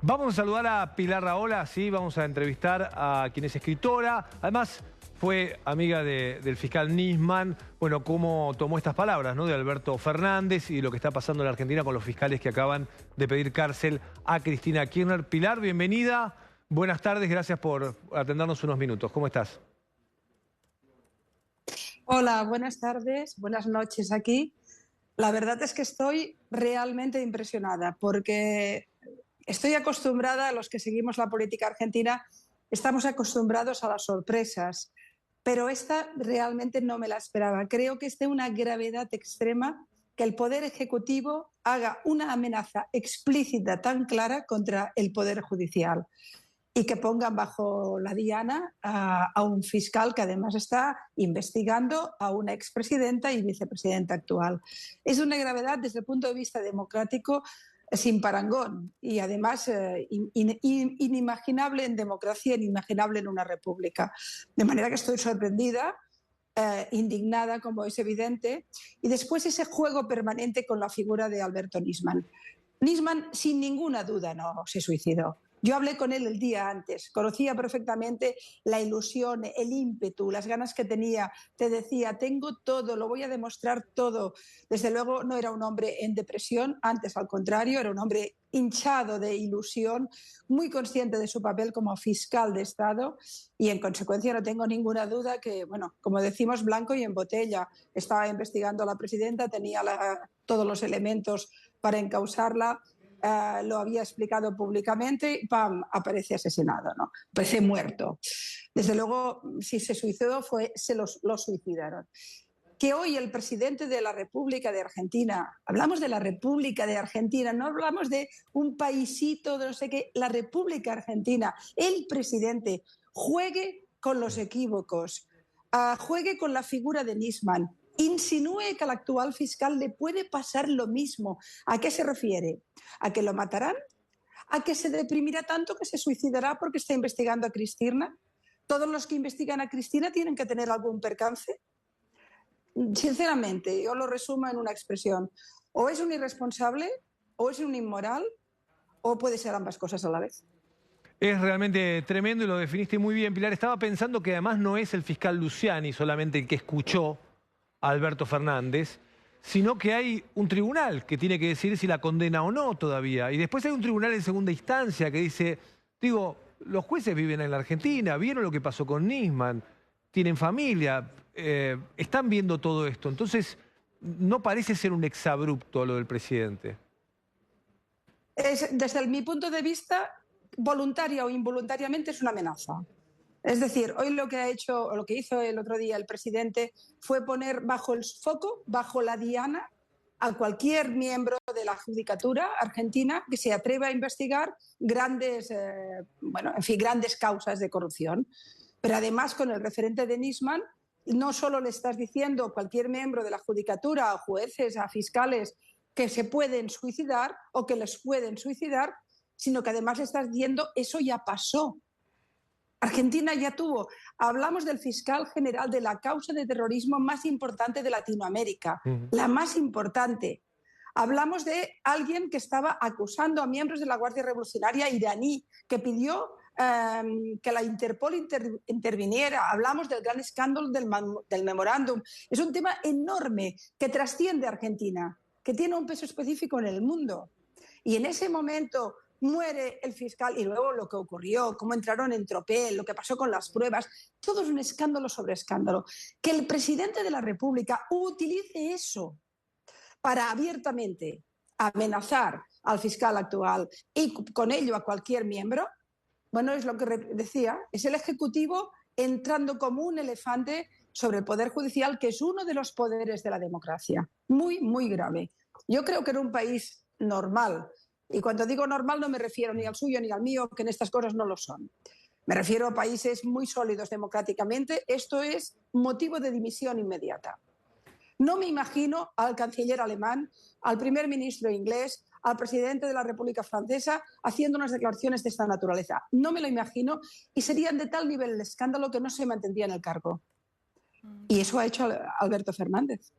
Vamos a saludar a Pilar Rahola, sí, vamos a entrevistar a quien es escritora. Además, fue amiga del fiscal Nisman. Bueno, cómo tomó estas palabras, ¿no?, de Alberto Fernández y lo que está pasando en la Argentina con los fiscales que acaban de pedir cárcel a Cristina Kirchner. Pilar, bienvenida. Buenas tardes, gracias por atendernos unos minutos. ¿Cómo estás? Hola, buenas tardes, buenas noches aquí. La verdad es que estoy realmente impresionada porque estoy acostumbrada, a los que seguimos la política argentina, estamos acostumbrados a las sorpresas, pero esta realmente no me la esperaba. Creo que es de una gravedad extrema que el Poder Ejecutivo haga una amenaza explícita tan clara contra el Poder Judicial y que pongan bajo la diana a un fiscal que además está investigando a una expresidenta y vicepresidenta actual. Es de una gravedad desde el punto de vista democrático sin parangón y además inimaginable en democracia, inimaginable en una república. De manera que estoy sorprendida, indignada, como es evidente, y después ese juego permanente con la figura de Alberto Nisman. Nisman, sin ninguna duda, no se suicidó. Yo hablé con él el día antes, conocía perfectamente la ilusión, el ímpetu, las ganas que tenía. Te decía, tengo todo, lo voy a demostrar todo. Desde luego no era un hombre en depresión, antes al contrario, era un hombre hinchado de ilusión, muy consciente de su papel como fiscal de Estado y en consecuencia no tengo ninguna duda que, bueno, como decimos, blanco y en botella. Estaba investigando a la presidenta, tenía todos los elementos para encausarla. Lo había explicado públicamente y ¡pam!, aparece asesinado, ¿no? Aparece muerto. Desde luego, si se suicidó, lo suicidaron. Que hoy el presidente de la República de Argentina, hablamos de la República de Argentina, no hablamos de un paisito de no sé qué, la República Argentina, el presidente juegue con los equívocos, juegue con la figura de Nisman, insinúe que al actual fiscal le puede pasar lo mismo. ¿A qué se refiere? ¿A que lo matarán? ¿A que se deprimirá tanto que se suicidará porque está investigando a Cristina? ¿Todos los que investigan a Cristina tienen que tener algún percance? Sinceramente, yo lo resumo en una expresión. O es un irresponsable, o es un inmoral, o puede ser ambas cosas a la vez. Es realmente tremendo y lo definiste muy bien, Pilar. Estaba pensando que además no es el fiscal Luciani solamente el que escuchó a Alberto Fernández, sino que hay un tribunal que tiene que decidir si la condena o no todavía. Y después hay un tribunal en segunda instancia que dice, digo, los jueces viven en la Argentina, vieron lo que pasó con Nisman, tienen familia, están viendo todo esto. Entonces, no parece ser un exabrupto lo del presidente. Desde mi punto de vista, voluntaria o involuntariamente es una amenaza. Es decir, hoy lo que ha hecho, o lo que hizo el otro día el presidente fue poner bajo el foco, bajo la diana, a cualquier miembro de la judicatura argentina que se atreva a investigar grandes causas de corrupción. Pero además, con el referente de Nisman, no solo le estás diciendo a cualquier miembro de la judicatura, a jueces, a fiscales, que se pueden suicidar o que les pueden suicidar, sino que además le estás diciendo eso ya pasó. Argentina ya tuvo, hablamos del fiscal general de la causa de terrorismo más importante de Latinoamérica, la más importante. Hablamos de alguien que estaba acusando a miembros de la Guardia Revolucionaria iraní, que pidió que la Interpol interviniera. Hablamos del gran escándalo del memorándum. Es un tema enorme que trasciende a Argentina, que tiene un peso específico en el mundo. Y en ese momento muere el fiscal y luego lo que ocurrió, cómo entraron en tropel, lo que pasó con las pruebas, todo es un escándalo sobre escándalo. Que el presidente de la República utilice eso para abiertamente amenazar al fiscal actual y con ello a cualquier miembro, bueno, es lo que decía, es el Ejecutivo entrando como un elefante sobre el Poder Judicial, que es uno de los poderes de la democracia. Muy, muy grave. Yo creo que en un país normal, y cuando digo normal no me refiero ni al suyo ni al mío, que en estas cosas no lo son. Me refiero a países muy sólidos democráticamente. Esto es motivo de dimisión inmediata. No me imagino al canciller alemán, al primer ministro inglés, al presidente de la República Francesa haciendo unas declaraciones de esta naturaleza. No me lo imagino y serían de tal nivel el escándalo que no se mantendría en el cargo. Y eso ha hecho Alberto Fernández.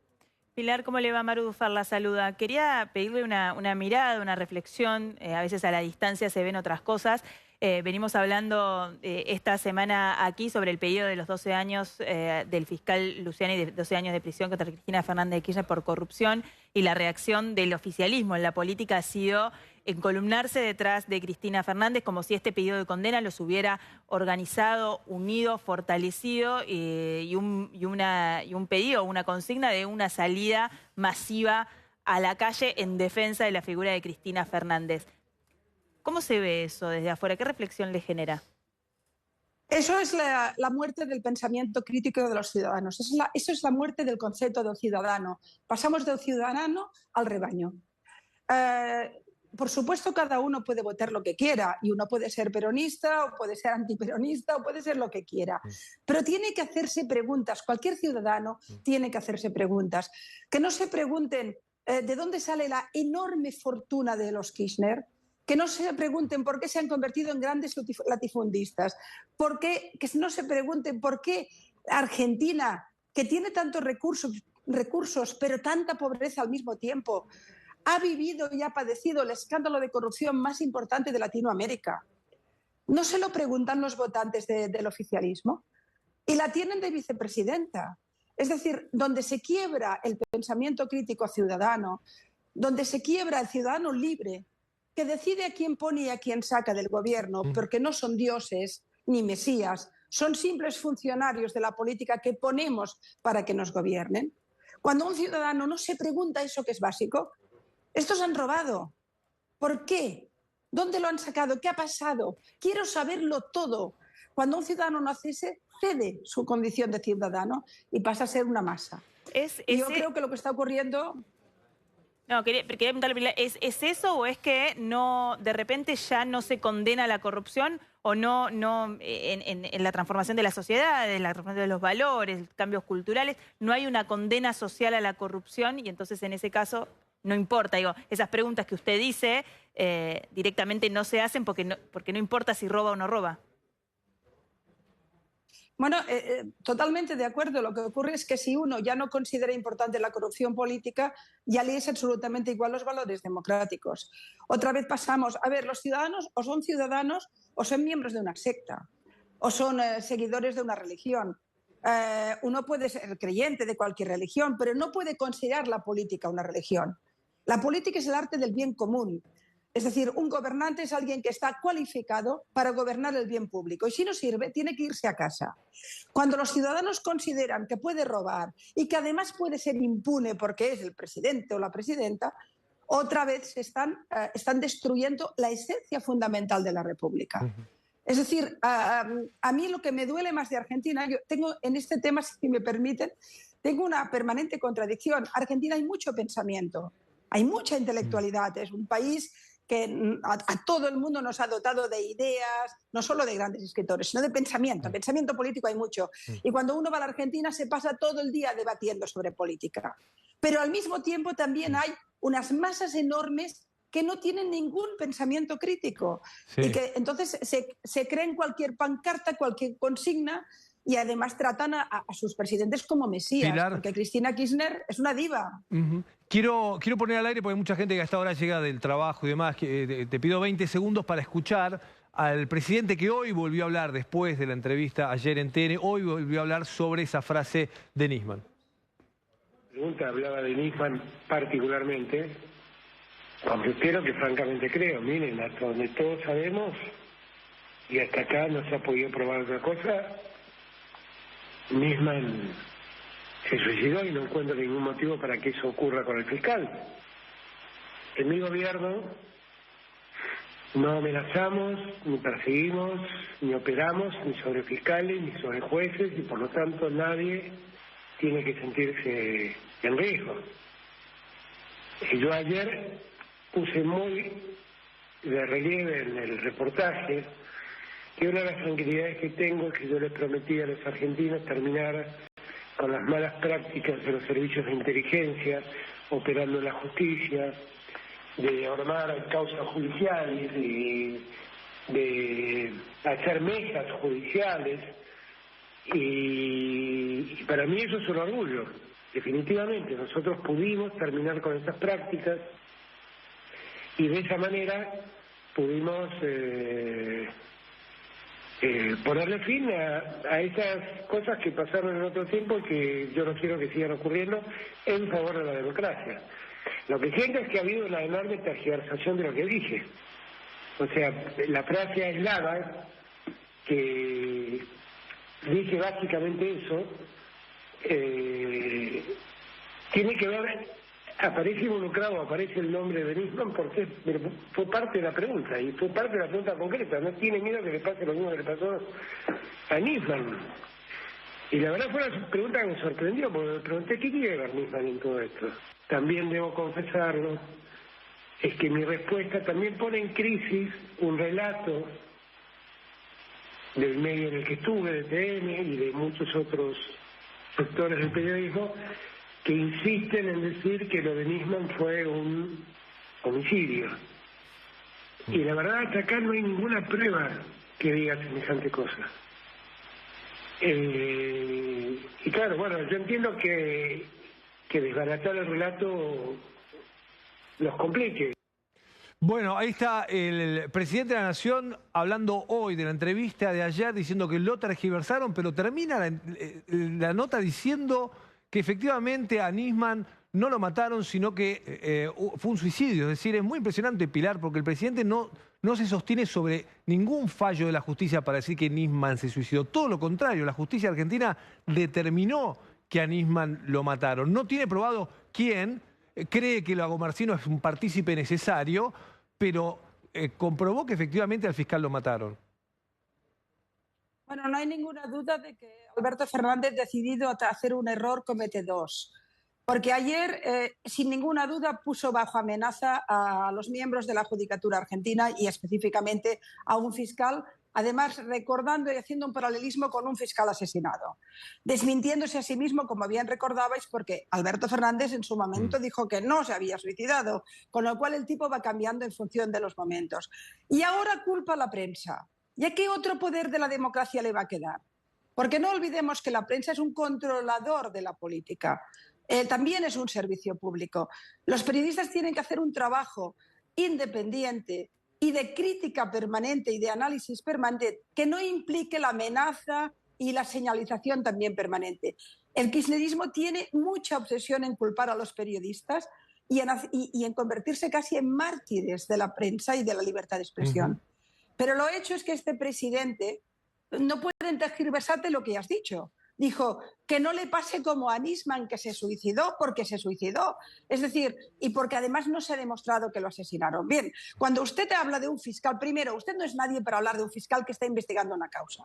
Pilar, ¿cómo le va? Maru Dufar la saluda. Quería pedirle una mirada, una reflexión. A veces a la distancia se ven otras cosas. Venimos hablando esta semana aquí sobre el pedido de los 12 años del fiscal Luciani, de 12 años de prisión contra Cristina Fernández de Kirchner por corrupción, y la reacción del oficialismo en la política ha sido encolumnarse detrás de Cristina Fernández como si este pedido de condena los hubiera organizado, unido, fortalecido y un pedido, una consigna de una salida masiva a la calle en defensa de la figura de Cristina Fernández. ¿Cómo se ve eso desde afuera? ¿Qué reflexión le genera? Eso es la muerte del pensamiento crítico de los ciudadanos. Eso es la muerte del concepto del ciudadano. Pasamos del ciudadano al rebaño. Por supuesto, cada uno puede votar lo que quiera y uno puede ser peronista o puede ser antiperonista o puede ser lo que quiera. Pero tiene que hacerse preguntas. Cualquier ciudadano tiene que hacerse preguntas. Que no se pregunten de dónde sale la enorme fortuna de los Kirchner. Que no se pregunten por qué se han convertido en grandes latifundistas. Que no se pregunten por qué Argentina, que tiene tantos recursos, pero tanta pobreza al mismo tiempo, ha vivido y ha padecido el escándalo de corrupción más importante de Latinoamérica. No se lo preguntan los votantes del oficialismo y la tienen de vicepresidenta. Es decir, donde se quiebra el pensamiento crítico ciudadano, donde se quiebra el ciudadano libre, que decide a quién pone y a quién saca del gobierno, porque no son dioses ni mesías, son simples funcionarios de la política que ponemos para que nos gobiernen. Cuando un ciudadano no se pregunta eso que es básico, estos han robado. ¿Por qué? ¿Dónde lo han sacado? ¿Qué ha pasado? Quiero saberlo todo. Cuando un ciudadano no hace eso, cede su condición de ciudadano y pasa a ser una masa. Yo creo que lo que está ocurriendo... No, quería preguntarle, ¿es eso o es que no, de repente ya no se condena la corrupción o no en la transformación de la sociedad, en la transformación de los valores, cambios culturales, no hay una condena social a la corrupción y entonces en ese caso no importa? Digo, esas preguntas que usted dice directamente no se hacen porque no importa si roba o no roba. Bueno, totalmente de acuerdo. Lo que ocurre es que si uno ya no considera importante la corrupción política, ya le es absolutamente igual los valores democráticos. Otra vez pasamos, a ver, los ciudadanos o son miembros de una secta o son seguidores de una religión. Uno puede ser creyente de cualquier religión, pero no puede considerar la política una religión. La política es el arte del bien común. Es decir, un gobernante es alguien que está cualificado para gobernar el bien público y si no sirve, tiene que irse a casa. Cuando los ciudadanos consideran que puede robar y que además puede ser impune porque es el presidente o la presidenta, otra vez están destruyendo la esencia fundamental de la República. Es decir, a mí lo que me duele más de Argentina, yo tengo en este tema, si me permiten, tengo una permanente contradicción. Argentina hay mucho pensamiento, hay mucha intelectualidad, es un país que a todo el mundo nos ha dotado de ideas, no solo de grandes escritores, sino de pensamiento. Pensamiento político hay mucho. Y cuando uno va a la Argentina se pasa todo el día debatiendo sobre política. Pero al mismo tiempo también hay unas masas enormes que no tienen ningún pensamiento crítico. Sí. Y que entonces se creen cualquier pancarta, cualquier consigna y además tratan a sus presidentes como mesías, Pilar, porque Cristina Kirchner es una diva. Quiero poner al aire, porque hay mucha gente que a esta hora llega del trabajo y demás, que te pido 20 segundos para escuchar al presidente que hoy volvió a hablar, después de la entrevista ayer en TN, hoy volvió a hablar sobre esa frase de Nisman. La pregunta hablaba de Nisman particularmente, aunque espero que francamente creo, miren, hasta donde todos sabemos, y hasta acá no se ha podido probar otra cosa, Nisman se suicidó y no encuentro ningún motivo para que eso ocurra con el fiscal. En mi gobierno no amenazamos, ni perseguimos, ni operamos, ni sobre fiscales, ni sobre jueces, y por lo tanto nadie tiene que sentirse en riesgo. Y yo ayer puse muy de relieve en el reportaje que una de las tranquilidades que tengo es que yo les prometí a los argentinos terminar con las malas prácticas de los servicios de inteligencia, operando en la justicia, de armar causas judiciales, de hacer mesas judiciales, y para mí eso es un orgullo. definitivamente nosotros pudimos terminar con esas prácticas y de esa manera pudimos ponerle fin a esas cosas que pasaron en otro tiempo y que yo no quiero que sigan ocurriendo en favor de la democracia. Lo que siento es que ha habido una enorme tergiversación de lo que dije. O sea, la frase aislada, que dije básicamente eso, tiene que ver, aparece involucrado, aparece el nombre de Nisman porque fue parte de la pregunta, y fue parte de la pregunta concreta. No tiene miedo que le pase lo mismo que le pasó a Nisman. Y la verdad fue una pregunta que me sorprendió, porque me pregunté qué quiere ver Nisman en todo esto. También debo confesarlo, es que mi respuesta también pone en crisis un relato del medio en el que estuve, de TN y de muchos otros sectores del periodismo, que insisten en decir que lo de Nisman fue un homicidio. Y la verdad, hasta acá no hay ninguna prueba que diga semejante cosa. Y claro, bueno, yo entiendo que desbaratar el relato los complique. Bueno, ahí está el presidente de la Nación hablando hoy de la entrevista de ayer, diciendo que lo tergiversaron, pero termina la nota diciendo que efectivamente a Nisman no lo mataron, sino que fue un suicidio. Es decir, es muy impresionante, Pilar, porque el presidente no se sostiene sobre ningún fallo de la justicia para decir que Nisman se suicidó. Todo lo contrario, la justicia argentina determinó que a Nisman lo mataron. No tiene probado quién. Cree que Lagomarsino es un partícipe necesario, pero comprobó que efectivamente al fiscal lo mataron. Bueno, no hay ninguna duda de que Alberto Fernández decidido hacer un error comete dos. Porque ayer, sin ninguna duda, puso bajo amenaza a los miembros de la Judicatura Argentina y específicamente a un fiscal, además recordando y haciendo un paralelismo con un fiscal asesinado, desmintiéndose a sí mismo, como bien recordabais, porque Alberto Fernández en su momento dijo que no se había suicidado, con lo cual el tipo va cambiando en función de los momentos. Y ahora culpa a la prensa. ¿Y a qué otro poder de la democracia le va a quedar? Porque no olvidemos que la prensa es un controlador de la política. También es un servicio público. Los periodistas tienen que hacer un trabajo independiente y de crítica permanente y de análisis permanente que no implique la amenaza y la señalización también permanente. El kirchnerismo tiene mucha obsesión en culpar a los periodistas y en convertirse casi en mártires de la prensa y de la libertad de expresión. Pero lo hecho es que este presidente no puede tergiversarte lo que has dicho. Dijo que no le pase como a Nisman, que se suicidó porque se suicidó. Es decir, y porque además no se ha demostrado que lo asesinaron. Bien, cuando usted habla de un fiscal, primero, usted no es nadie para hablar de un fiscal que está investigando una causa.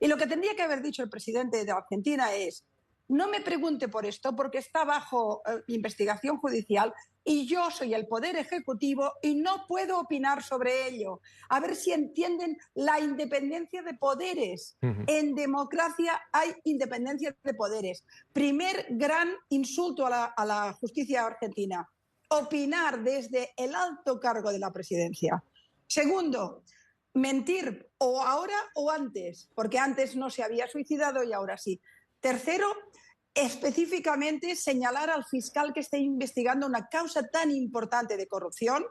Y lo que tendría que haber dicho el presidente de Argentina es: no me pregunte por esto porque está bajo investigación judicial y yo soy el Poder Ejecutivo y no puedo opinar sobre ello. A ver si entienden la independencia de poderes. En democracia hay independencia de poderes. Primer gran insulto a la justicia argentina: opinar desde el alto cargo de la presidencia. Segundo, mentir o ahora o antes, porque antes no se había suicidado y ahora sí. Tercero, específicamente señalar al fiscal que esté investigando una causa tan importante de corrupción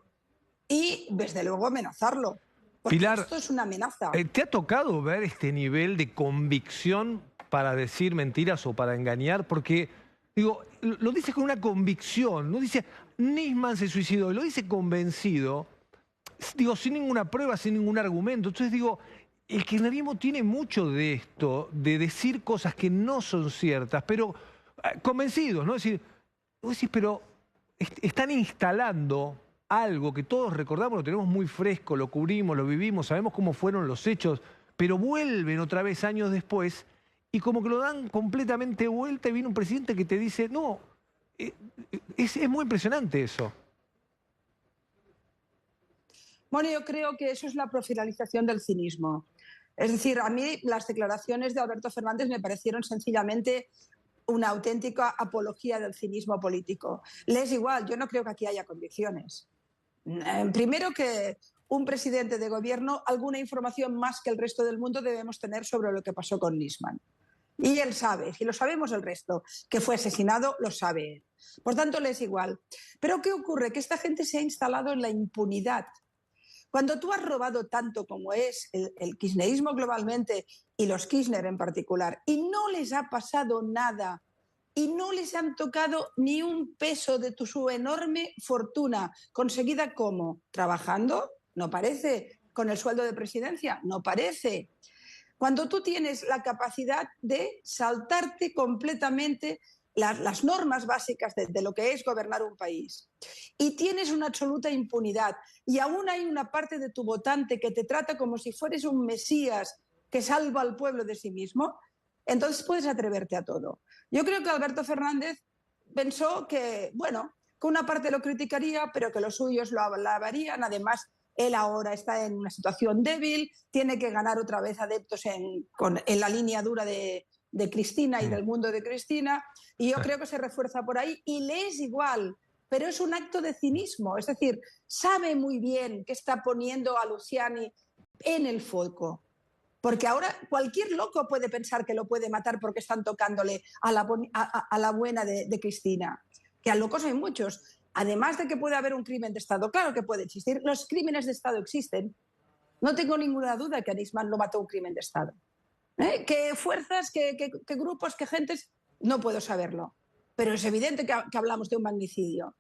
y, desde luego, amenazarlo. Porque Pilar, esto es una amenaza. ¿te ha tocado ver este nivel de convicción para decir mentiras o para engañar? Porque, digo, lo dice con una convicción, no dice Nisman se suicidó, lo dice convencido, digo, sin ninguna prueba, sin ningún argumento. Entonces digo, el kirchnerismo tiene mucho de esto, de decir cosas que no son ciertas, pero convencidos, ¿no? Es decir, vos decís, pero están instalando algo que todos recordamos, lo tenemos muy fresco, lo cubrimos, lo vivimos, sabemos cómo fueron los hechos, pero vuelven otra vez años después y como que lo dan completamente vuelta y viene un presidente que te dice, no, es muy impresionante eso. Bueno, yo creo que eso es la profesionalización del cinismo. Es decir, a mí las declaraciones de Alberto Fernández me parecieron sencillamente una auténtica apología del cinismo político. Le es igual, yo no creo que aquí haya convicciones. Primero, que un presidente de gobierno, alguna información más que el resto del mundo debemos tener sobre lo que pasó con Nisman. Y él sabe, si lo sabemos el resto, que fue asesinado, lo sabe él. Por tanto, le es igual. Pero ¿qué ocurre? Que esta gente se ha instalado en la impunidad. Cuando tú has robado tanto como es el kirchnerismo globalmente y los Kirchner en particular, y no les ha pasado nada, y no les han tocado ni un peso de su enorme fortuna, conseguida ¿cómo? ¿Trabajando? No parece. ¿Con el sueldo de presidencia? No parece. Cuando tú tienes la capacidad de saltarte completamente las normas básicas de lo que es gobernar un país y tienes una absoluta impunidad y aún hay una parte de tu votante que te trata como si fueres un mesías que salva al pueblo de sí mismo, entonces puedes atreverte a todo. Yo creo que Alberto Fernández pensó que, bueno, que una parte lo criticaría, pero que los suyos lo alabarían. Además, él ahora está en una situación débil, tiene que ganar otra vez adeptos en la línea dura de Cristina y del mundo de Cristina, y yo creo que se refuerza por ahí y le es igual, pero es un acto de cinismo, es decir, sabe muy bien que está poniendo a Luciani en el foco, porque ahora cualquier loco puede pensar que lo puede matar porque están tocándole a la buena de Cristina, que a locos hay muchos, además de que puede haber un crimen de Estado, claro que puede existir, los crímenes de Estado existen, no tengo ninguna duda que a Nisman lo mató un crimen de Estado. ¿Qué fuerzas, qué grupos, qué gentes? No puedo saberlo. Pero es evidente que hablamos de un magnicidio.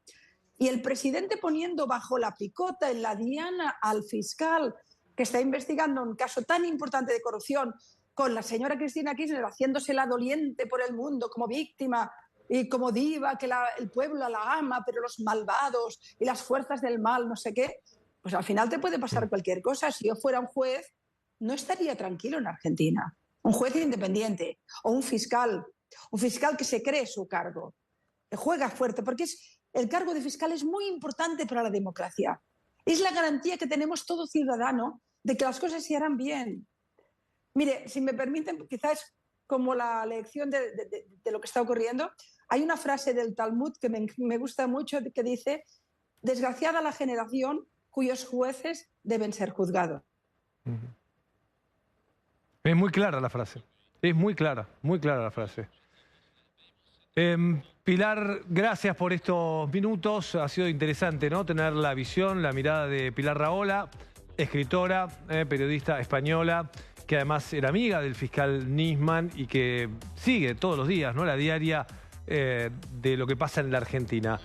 Y el presidente poniendo bajo la picota, en la diana, al fiscal que está investigando un caso tan importante de corrupción, con la señora Cristina Kirchner haciéndose la doliente por el mundo como víctima y como diva, que el pueblo la ama, pero los malvados y las fuerzas del mal, no sé qué, pues al final te puede pasar cualquier cosa. Si yo fuera un juez, no estaría tranquilo en Argentina. Un juez independiente o un fiscal que se cree su cargo, que juega fuerte, porque el cargo de fiscal es muy importante para la democracia. Es la garantía que tenemos todo ciudadano de que las cosas se harán bien. Mire, si me permiten, quizás como la lección de lo que está ocurriendo, hay una frase del Talmud que me gusta mucho que dice: desgraciada la generación cuyos jueces deben ser juzgados. Es muy clara la frase. Es muy clara la frase. Pilar, gracias por estos minutos. Ha sido interesante, ¿no?, tener la visión, la mirada de Pilar Rahola, escritora, periodista española, que además era amiga del fiscal Nisman y que sigue todos los días, ¿no?, la diaria de lo que pasa en la Argentina.